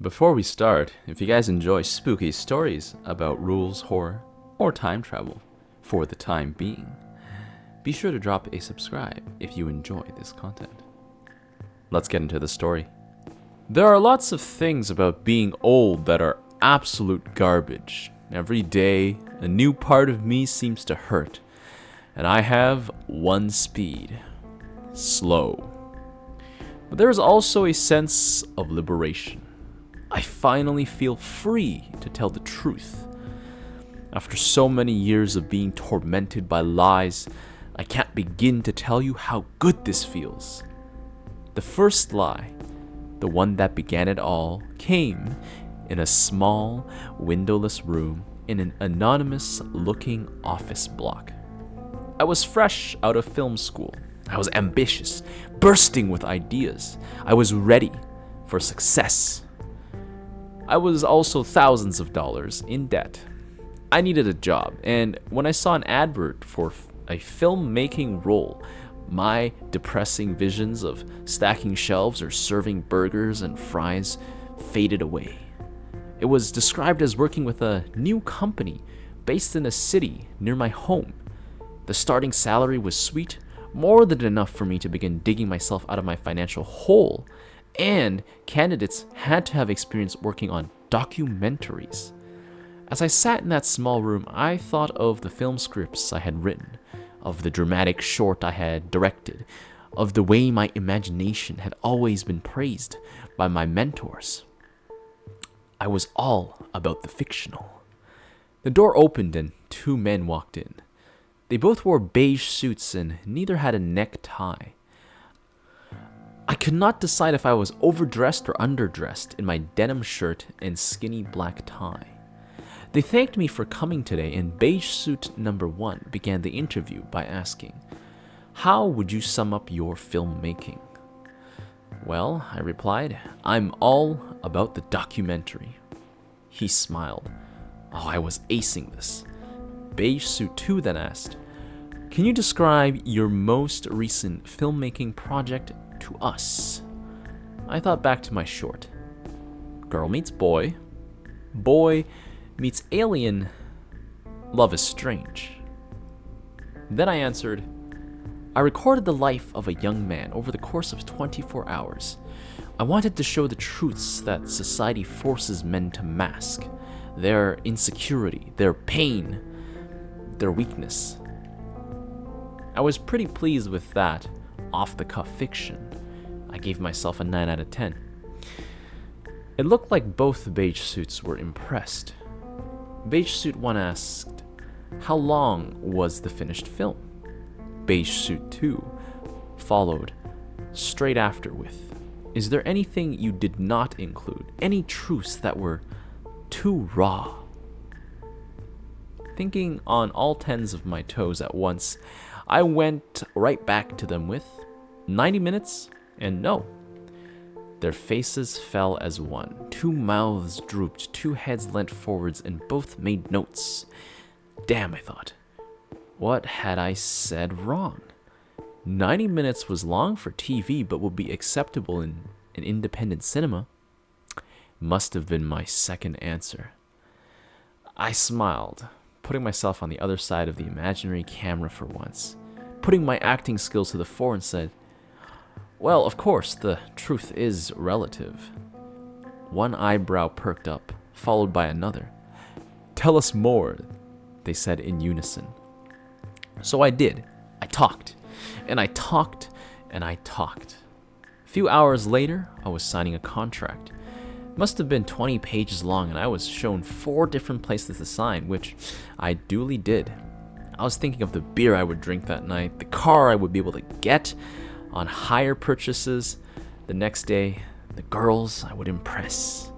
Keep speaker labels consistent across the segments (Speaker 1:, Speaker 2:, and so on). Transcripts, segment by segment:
Speaker 1: Before we start, if you guys enjoy spooky stories about rules, horror, or time travel for the time being, be sure to drop a subscribe if you enjoy this content. Let's get into the story. There are lots of things about being old that are absolute garbage. Every day, a new part of me seems to hurt, and I have one speed: slow. But there is also a sense of liberation. I finally feel free to tell the truth. After so many years of being tormented by lies, I can't begin to tell you how good this feels. The first lie, the one that began it all, came in a small, windowless room in an anonymous-looking office block. I was fresh out of film school. I was ambitious, bursting with ideas. I was ready for success. I was also thousands of dollars in debt. I needed a job, and when I saw an advert for a filmmaking role, my depressing visions of stacking shelves or serving burgers and fries faded away. It was described as working with a new company based in a city near my home. The starting salary was sweet, more than enough for me to begin digging myself out of my financial hole, and candidates had to have experience working on documentaries. As I sat in that small room, I thought of the film scripts I had written, of the dramatic short I had directed, of the way my imagination had always been praised by my mentors. I was all about the fictional. The door opened and two men walked in. They both wore beige suits and neither had a necktie. I could not decide if I was overdressed or underdressed in my denim shirt and skinny black tie. They thanked me for coming today, and beige suit number 1 began the interview by asking, "How would you sum up your filmmaking?" "Well," I replied, "I'm all about the documentary." He smiled. Oh, I was acing this. Beige suit 2 then asked, "Can you describe your most recent filmmaking project to us?" I thought back to my short. Girl meets boy. Boy meets alien. Love is strange. Then I answered, "I recorded the life of a young man over the course of 24 hours. I wanted to show the truths that society forces men to mask, their insecurity, their pain, their weakness." I was pretty pleased with that off-the-cuff fiction. I gave myself a 9 out of 10. It looked like both beige suits were impressed. Beige suit 1 asked, "How long was the finished film?" Beige suit 2 followed straight after with, "Is there anything you did not include? Any truths that were too raw?" Thinking on all 10s of my toes at once, I went right back to them with 90 minutes and no. Their faces fell as one. 2 mouths drooped, 2 heads leant forwards, and both made notes. Damn, I thought. What had I said wrong? 90 minutes was long for TV, but would be acceptable in an independent cinema. Must have been my second answer. I smiled, putting myself on the other side of the imaginary camera for once, putting my acting skills to the fore, and said, "Well, of course, the truth is relative." One eyebrow perked up, followed by another. "Tell us more," they said in unison. So I did. I talked, and I talked, and I talked. A few hours later, I was signing a contract. It must have been 20 pages long, and I was shown 4 different places to sign, which I duly did. I was thinking of the beer I would drink that night, the car I would be able to get on hire purchases the next day, the girls I would impress.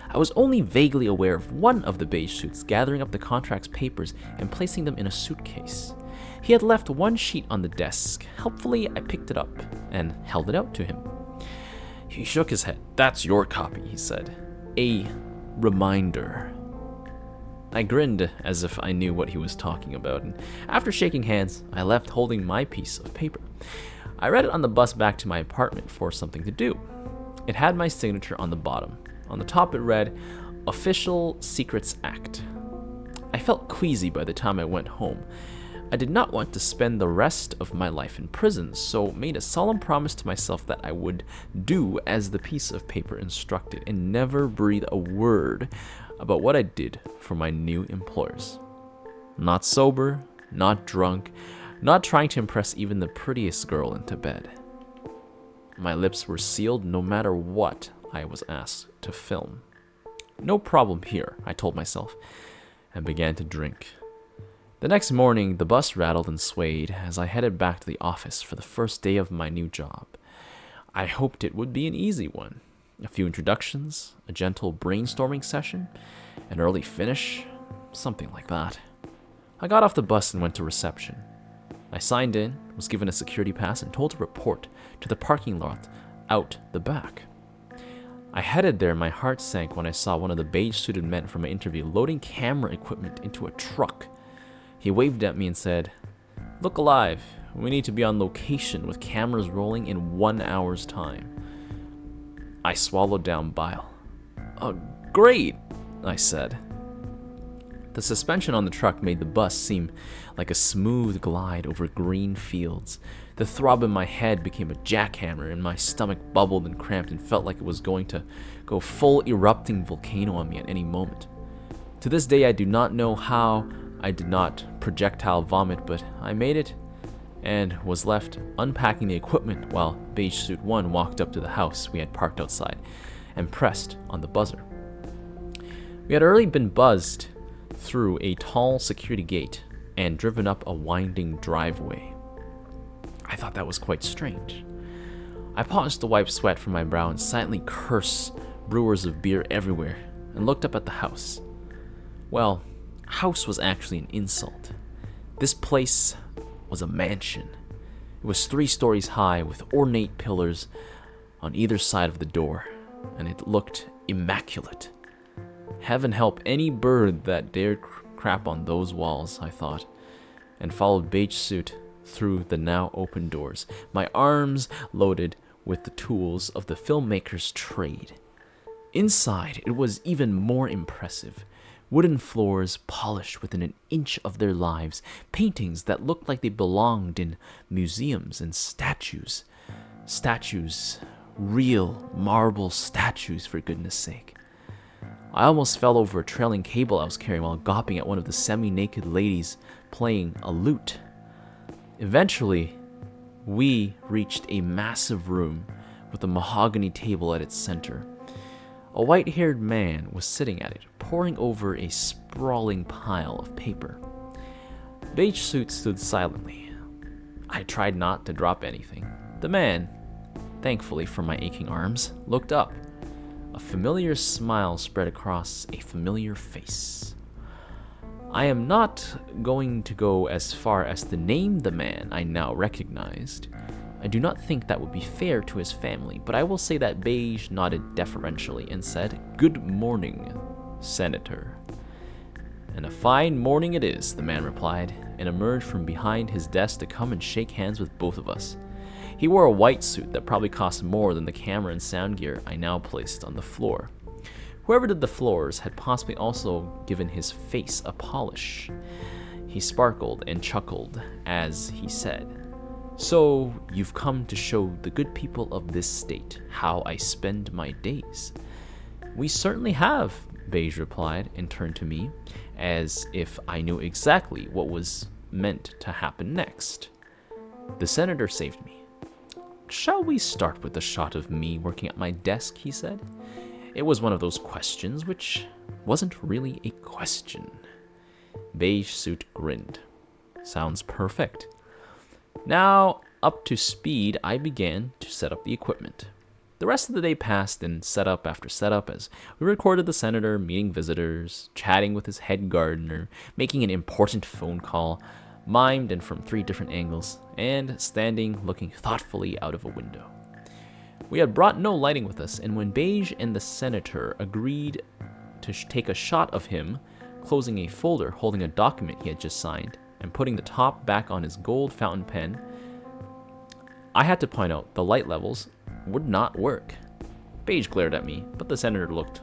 Speaker 1: I was only vaguely aware of one of the beige suits gathering up the contract's papers and placing them in a suitcase. He had left one sheet on the desk. Helpfully, I picked it up and held it out to him. He shook his head. "That's your copy," he said. "A reminder." I grinned as if I knew what he was talking about, and after shaking hands, I left holding my piece of paper. I read it on the bus back to my apartment for something to do. It had my signature on the bottom. On the top it read, Official Secrets Act. I felt queasy by the time I went home. I did not want to spend the rest of my life in prison, so made a solemn promise to myself that I would do as the piece of paper instructed and never breathe a word about what I did for my new employers. Not sober, not drunk, not trying to impress even the prettiest girl into bed. My lips were sealed no matter what I was asked to film. No problem here, I told myself, and began to drink. The next morning, the bus rattled and swayed as I headed back to the office for the first day of my new job. I hoped it would be an easy one. A few introductions, a gentle brainstorming session, an early finish, something like that. I got off the bus and went to reception. I signed in, was given a security pass, and told to report to the parking lot out the back. I headed there, my heart sank when I saw one of the beige-suited men from my interview loading camera equipment into a truck. He waved at me and said, "Look alive, we need to be on location with cameras rolling in 1 hour's time." I swallowed down bile. "Oh, great," I said. The suspension on the truck made the bus seem like a smooth glide over green fields. The throb in my head became a jackhammer, and my stomach bubbled and cramped and felt like it was going to go full erupting volcano on me at any moment. To this day, I do not know how I did not projectile vomit, but I made it and was left unpacking the equipment while Beige Suit 1 walked up to the house we had parked outside and pressed on the buzzer. We had already been buzzed through a tall security gate and driven up a winding driveway. I thought that was quite strange. I paused to wipe sweat from my brow and silently curse brewers of beer everywhere and looked up at the house. Well, house was actually an insult. This place was a mansion. It was 3 stories high with ornate pillars on either side of the door, and it looked immaculate. Heaven help any bird that dared crap on those walls, I thought, and followed Beige Suit through the now open doors, my arms loaded with the tools of the filmmaker's trade. Inside, it was even more impressive. Wooden floors polished within an inch of their lives, paintings that looked like they belonged in museums, and statues. Statues, real marble statues, for goodness sake. I almost fell over a trailing cable I was carrying while gawping at one of the semi-naked ladies playing a lute. Eventually, we reached a massive room with a mahogany table at its center. A white-haired man was sitting at it, poring over a sprawling pile of paper. Beige Suit stood silently. I tried not to drop anything. The man, thankfully for my aching arms, looked up. A familiar smile spread across a familiar face. I am not going to go as far as to name the man I now recognized. I do not think that would be fair to his family, but I will say that Beige nodded deferentially and said, "Good morning, Senator." "And a fine morning it is," the man replied, and emerged from behind his desk to come and shake hands with both of us. He wore a white suit that probably cost more than the camera and sound gear I now placed on the floor. Whoever did the floors had possibly also given his face a polish. He sparkled and chuckled as he said, "So, you've come to show the good people of this state how I spend my days." "We certainly have," Beige replied and turned to me, as if I knew exactly what was meant to happen next. The senator saved me. "Shall we start with a shot of me working at my desk?" he said. It was one of those questions which wasn't really a question. Beige Suit grinned. "Sounds perfect." Now, up to speed, I began to set up the equipment. The rest of the day passed in setup after setup as we recorded the senator meeting visitors, chatting with his head gardener, making an important phone call, mimed and from 3 different angles, and standing looking thoughtfully out of a window. We had brought no lighting with us, and when Beige and the senator agreed to take a shot of him closing a folder holding a document he had just signed and putting the top back on his gold fountain pen, I had to point out the light levels would not work. Beige glared at me, but the senator looked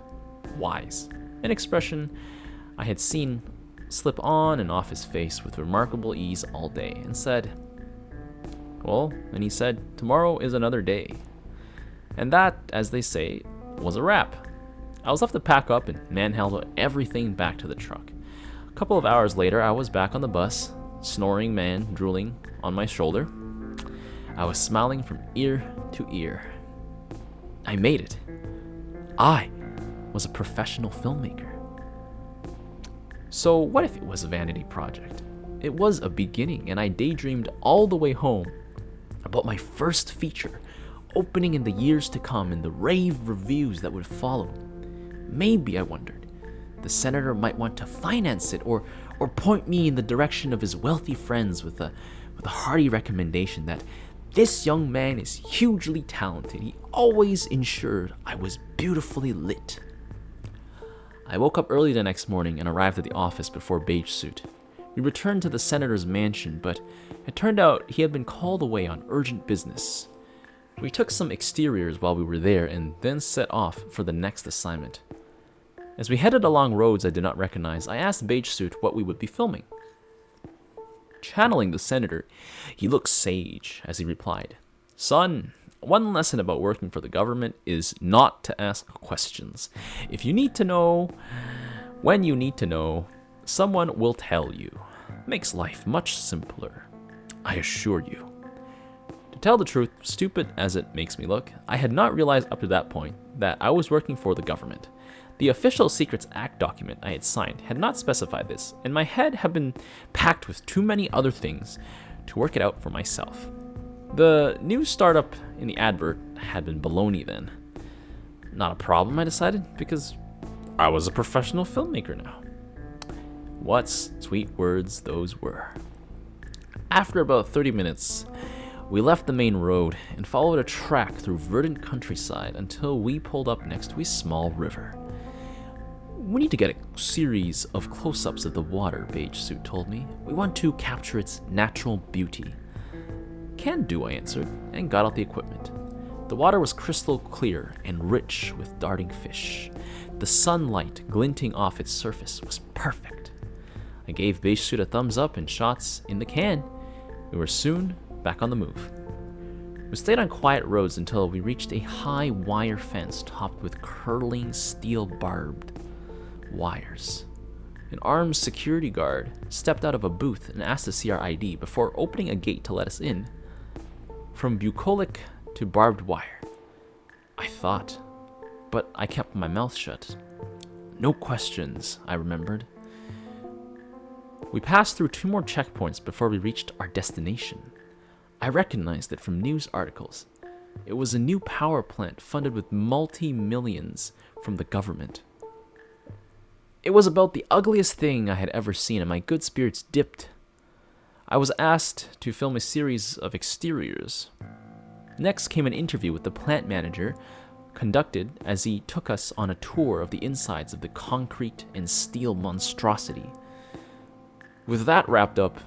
Speaker 1: wise, an expression I had seen slip on and off his face with remarkable ease all day, and said, "Well," and he said, "tomorrow is another day." And that, as they say, was a wrap. I was left to pack up and manhandle everything back to the truck. A couple of hours later, I was back on the bus, snoring man drooling on my shoulder. I was smiling from ear to ear. I made it. I was a professional filmmaker. So what if it was a vanity project? It was a beginning, and I daydreamed all the way home about my first feature, opening in the years to come and the rave reviews that would follow. Maybe, I wondered, the senator might want to finance it or point me in the direction of his wealthy friends with a hearty recommendation that this young man is hugely talented. He always ensured I was beautifully lit. I woke up early the next morning and arrived at the office before Beige Suit. We returned to the senator's mansion, but it turned out he had been called away on urgent business. We took some exteriors while we were there and then set off for the next assignment. As we headed along roads I did not recognize, I asked Beige Suit what we would be filming. Channeling the senator, he looked sage as he replied, "Son, one lesson about working for the government is not to ask questions. If you need to know, when you need to know, someone will tell you. Makes life much simpler, I assure you." To tell the truth, stupid as it makes me look, I had not realized up to that point that I was working for the government. The Official Secrets Act document I had signed had not specified this, and my head had been packed with too many other things to work it out for myself. The new startup in the advert had been baloney then. Not a problem, I decided, because I was a professional filmmaker now. What sweet words those were. After about 30 minutes, we left the main road and followed a track through verdant countryside until we pulled up next to a small river. "We need to get a series of close-ups of the water," Beige Suit told me. "We want to capture its natural beauty." "Can do," I answered, and got out the equipment. The water was crystal clear and rich with darting fish. The sunlight glinting off its surface was perfect. I gave Beige Suit a thumbs up and shots in the can. We were soon back on the move. We stayed on quiet roads until we reached a high wire fence topped with curling steel barbed wires. An armed security guard stepped out of a booth and asked to see our ID before opening a gate to let us in. From bucolic to barbed wire, I thought, but I kept my mouth shut. No questions, I remembered. We passed through 2 more checkpoints before we reached our destination. I recognized it from news articles. It was a new power plant funded with multi-millions from the government. It was about the ugliest thing I had ever seen, and my good spirits dipped. I was asked to film a series of exteriors. Next came an interview with the plant manager, conducted as he took us on a tour of the insides of the concrete and steel monstrosity. With that wrapped up,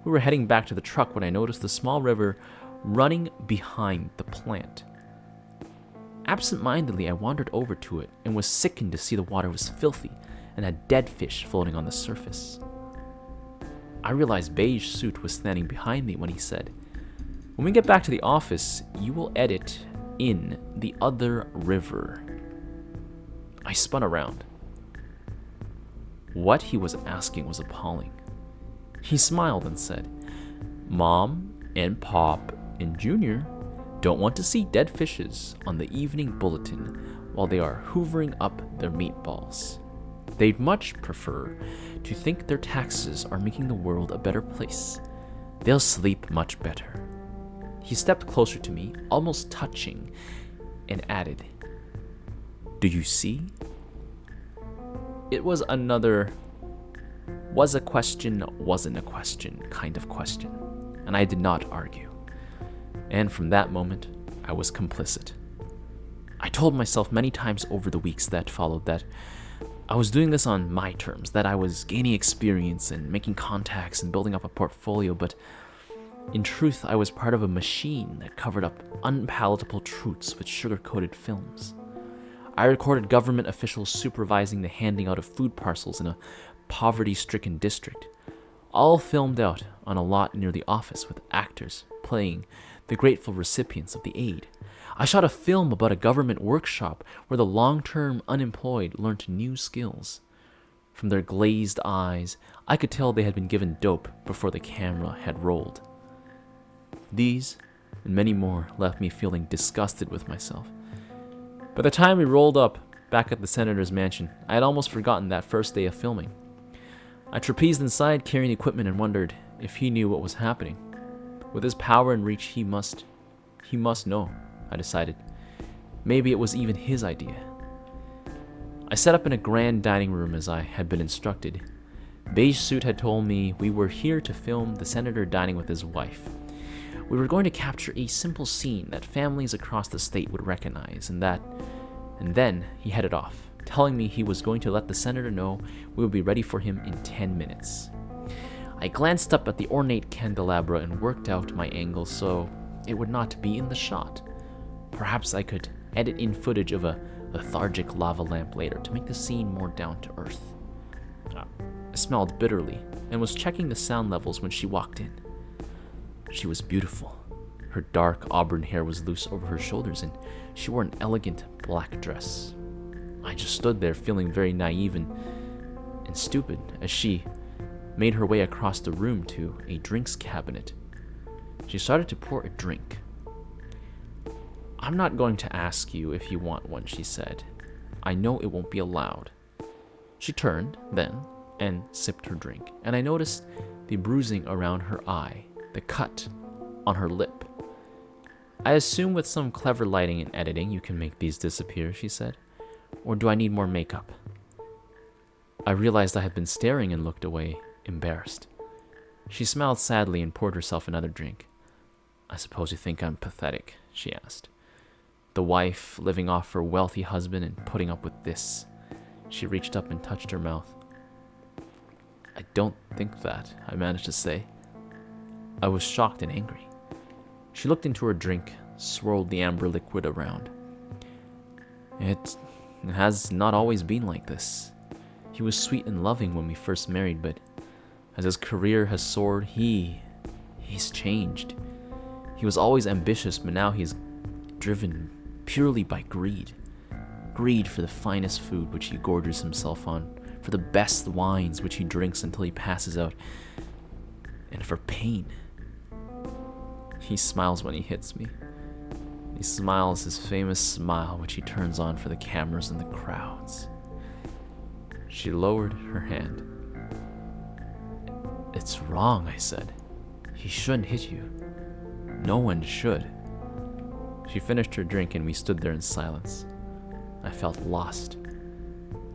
Speaker 1: we were heading back to the truck when I noticed the small river running behind the plant. Absent-mindedly, I wandered over to it and was sickened to see the water was filthy and had dead fish floating on the surface. I realized Beige Suit was standing behind me when he said, "When we get back to the office, you will edit in the other river." I spun around. What he was asking was appalling. He smiled and said, "Mom and Pop and Junior don't want to see dead fishes on the evening bulletin while they are hoovering up their meatballs. They'd much prefer to think their taxes are making the world a better place. They'll sleep much better." He stepped closer to me, almost touching, and added, "Do you see?" It was another was a question, wasn't a question kind of question, and I did not argue. And from that moment, I was complicit. I told myself many times over the weeks that followed that I was doing this on my terms, that I was gaining experience and making contacts and building up a portfolio, but in truth, I was part of a machine that covered up unpalatable truths with sugar-coated films. I recorded government officials supervising the handing out of food parcels in a poverty-stricken district, all filmed out on a lot near the office with actors playing the grateful recipients of the aid. I shot a film about a government workshop where the long-term unemployed learned new skills. From their glazed eyes, I could tell they had been given dope before the camera had rolled. These and many more left me feeling disgusted with myself. By the time we rolled up back at the senator's mansion, I had almost forgotten that first day of filming. I trapezed inside carrying equipment and wondered if he knew what was happening. With his power and reach, he must know, I decided. Maybe it was even his idea. I set up in a grand dining room as I had been instructed. Beige Suit had told me we were here to film the senator dining with his wife. We were going to capture a simple scene that families across the state would recognize, and then he headed off, telling me he was going to let the senator know we would be ready for him in 10 minutes. I glanced up at the ornate candelabra and worked out my angle so it would not be in the shot. Perhaps I could edit in footage of a lethargic lava lamp later to make the scene more down to earth. I smelled bitterly and was checking the sound levels when she walked in. She was beautiful. Her dark auburn hair was loose over her shoulders and she wore an elegant black dress. I just stood there feeling very naive and stupid as she made her way across the room to a drinks cabinet. She started to pour a drink. "I'm not going to ask you if you want one," she said. "I know it won't be allowed." She turned, then, and sipped her drink, and I noticed the bruising around her eye, the cut on her lip. "I assume with some clever lighting and editing you can make these disappear," she said. "Or do I need more makeup?" I realized I had been staring and looked away, embarrassed. She smiled sadly and poured herself another drink. "I suppose you think I'm pathetic," she asked. "The wife living off her wealthy husband and putting up with this." She reached up and touched her mouth. "I don't think that," I managed to say. I was shocked and angry. She looked into her drink, swirled the amber liquid around. It has not always been like this. He was sweet and loving when we first married, but as his career has soared, he's changed. He was always ambitious, but now he's driven purely by greed. Greed for the finest food which he gorges himself on, for the best wines which he drinks until he passes out, and for pain. He smiles when he hits me. He smiles his famous smile which he turns on for the cameras and the crowds. She lowered her hand. "It's wrong," I said. "He shouldn't hit you. No one should." She finished her drink and we stood there in silence. I felt lost.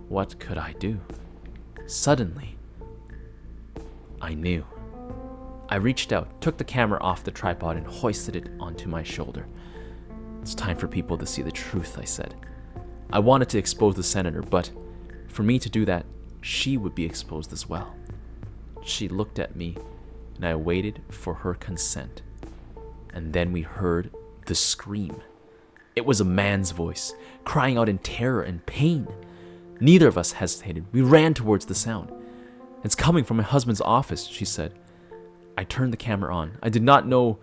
Speaker 1: What could I do? Suddenly, I knew. I reached out, took the camera off the tripod, and hoisted it onto my shoulder. "It's time for people to see the truth," I said. I wanted to expose the senator, but for me to do that, she would be exposed as well. She looked at me, and I waited for her consent. And then we heard the scream. It was a man's voice, crying out in terror and pain. Neither of us hesitated. We ran towards the sound. "It's coming from my husband's office," she said. I turned the camera on. I did not know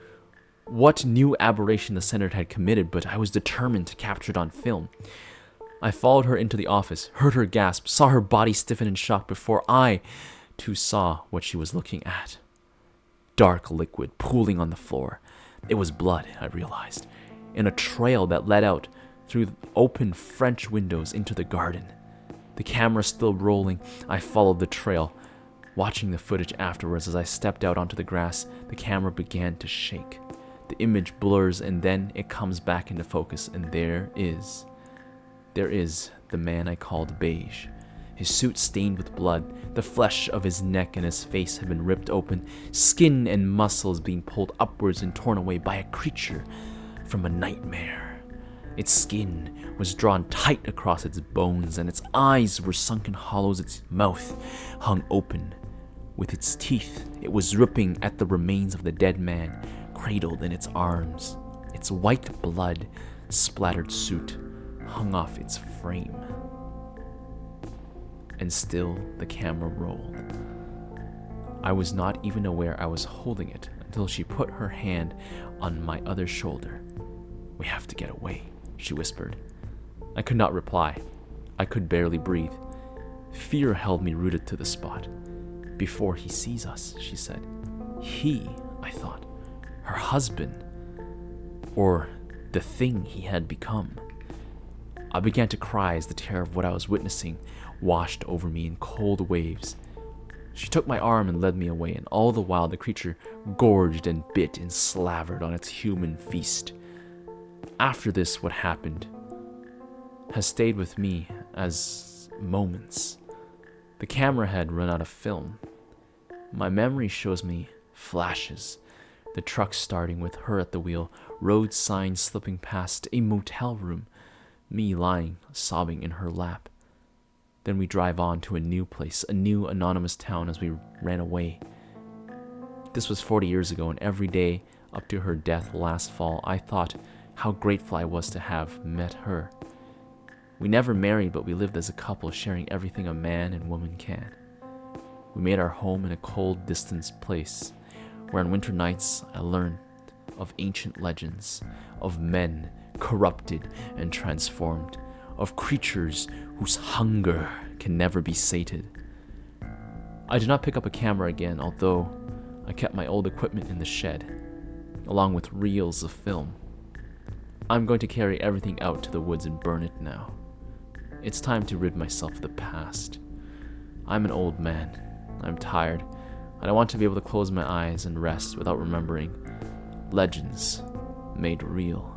Speaker 1: what new aberration the senator had committed, but I was determined to capture it on film. I followed her into the office, heard her gasp, saw her body stiffen in shock before I, too, saw what she was looking at. Dark liquid pooling on the floor. It was blood, I realized, in a trail that led out through open French windows into the garden. The camera still rolling, I followed the trail. Watching the footage afterwards as I stepped out onto the grass, the camera began to shake. The image blurs and then it comes back into focus, and there is the man I called Beige. His suit stained with blood, the flesh of his neck and his face had been ripped open, skin and muscles being pulled upwards and torn away by a creature from a nightmare. Its skin was drawn tight across its bones, and its eyes were sunken hollows. Its mouth hung open. With its teeth, it was ripping at the remains of the dead man, cradled in its arms. Its white blood splattered suit, hung off its frame. And still the camera rolled. I was not even aware I was holding it until she put her hand on my other shoulder. "We have to get away," she whispered. I could not reply. I could barely breathe. Fear held me rooted to the spot. "Before he sees us," she said. He, I thought. Her husband. Or the thing he had become. I began to cry as the terror of what I was witnessing washed over me in cold waves. She took my arm and led me away, and all the while the creature gorged and bit and slavered on its human feast. After this, what happened has stayed with me as moments. The camera had run out of film. My memory shows me flashes. The truck starting with her at the wheel, road signs slipping past, a motel room, me lying, sobbing in her lap. Then we drive on to a new place, a new anonymous town as we ran away. This was 40 years ago, and every day up to her death last fall, I thought how grateful I was to have met her. We never married, but we lived as a couple, sharing everything a man and woman can. We made our home in a cold, distant place, where on winter nights I learned of ancient legends, of men corrupted and transformed, of creatures whose hunger can never be sated. I did not pick up a camera again, although I kept my old equipment in the shed, along with reels of film. I'm going to carry everything out to the woods and burn it now. It's time to rid myself of the past. I'm an old man. I'm tired, and I want to be able to close my eyes and rest without remembering legends made real.